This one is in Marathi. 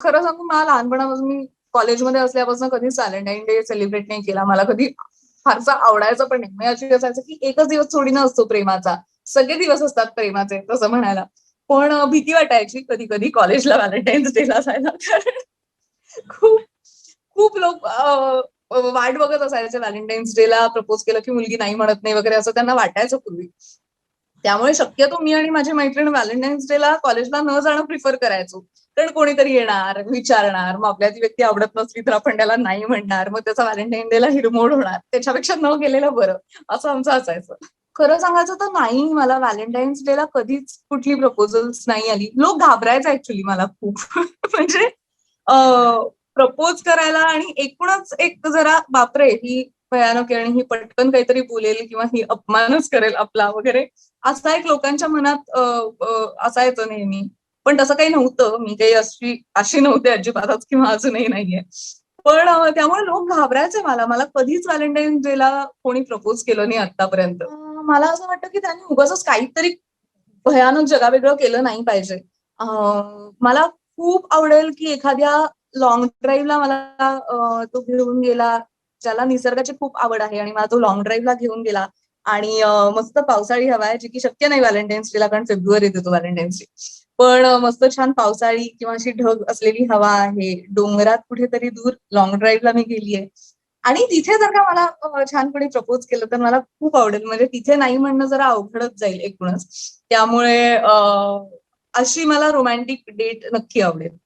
खरं सांगू, मला लहानपणापासून मी कॉलेजमध्ये असल्यापासून कधीच व्हॅलेंटाईन डे सेलिब्रेट नाही केला. मला कधी फारसा आवडायचं पण नाही. म्हणजे अशी असायचं की एकच दिवस थोडी ना असतो प्रेमाचा. सगळे दिवस असतात प्रेमाचे तसं म्हणायला. पण भीती वाटायची कधी-कधी कॉलेजला व्हॅलेंटाईन्स डेला जायला. कारण खूप खूप लोक वाट बघत असायचे व्हॅलेंटाईन्स डेला प्रपोज केलं की मुलगी नाही म्हणत नाही वगैरे असं त्यांना वाटायचं पूर्वी. त्यामुळे शक्यतो मी आणि माझी मैत्रीण व्हॅलेंटाईन्स डेला कॉलेजला न जाणं प्रिफर करायचो. कारण कोणीतरी येणार, विचारणार, मग आपल्याला ती व्यक्ती आवडत नसली तर आपण त्याला नाही म्हणणार. मग त्याचा व्हॅलेंटाईन डेला हिरमोड होणार. त्याच्यापेक्षा न गेलेलं बरं, असं आमचं असायचं. खरं सांगायचं तर नाही, मला व्हॅलेंटाईन्स डेला कधीच कुठली प्रपोजल्स नाही आली. लोक घाबरायचे ऍक्च्युअली मला खूप. म्हणजे प्रपोज करायला आणि एकूणच एक जरा बापरे! ही भयानक आहे आणि ही पटकन काहीतरी बोलेल किंवा ही अपमानच करेल आपला वगैरे असा एक लोकांच्या मनात असायचं नेहमी. पण तसं काही नव्हतं. मी काही अशी अशी नव्हते अजिबातच किंवा अजूनही नाहीये. पण त्यामुळे लोक घाबरायचे मला. मला कधीच व्हॅलेंटाईन्स डेला कोणी प्रपोज केलं नाही आत्तापर्यंत. मला असं वाटतं की त्यांनी उगाचच काहीतरी भयानक जगावेगळं केलं नाही पाहिजे. अ, मला खूप आवडेल की एखाद्या लाँग ड्राईव्हला मला तो घेऊन गेला, ज्याला निसर्गाची खूप आवड आहे आणि मला तो लाँग ड्राईव्हला घेऊन गेला आणि मस्त पावसाळी हवा आहे, जी की शक्य नाही व्हॅलेंटाईन्स डेला कारण फेब्रुवारीत येतो व्हॅलेंटाईन्स डे. पण मस्त छान पावसाळी किंवा अशी ढग असलेली हवा आहे. डोंगरात कुठेतरी दूर लाँग ड्राईव्हला मी गेलीये आणि तिथे जर का मला छान कोणी प्रपोज केलं तर मला खूप आवडेल. म्हणजे तिथे नाही म्हणणं जरा अवघडच जाईल एकूणच. त्यामुळे अशी मला रोमॅन्टिक डेट नक्की आवडेल.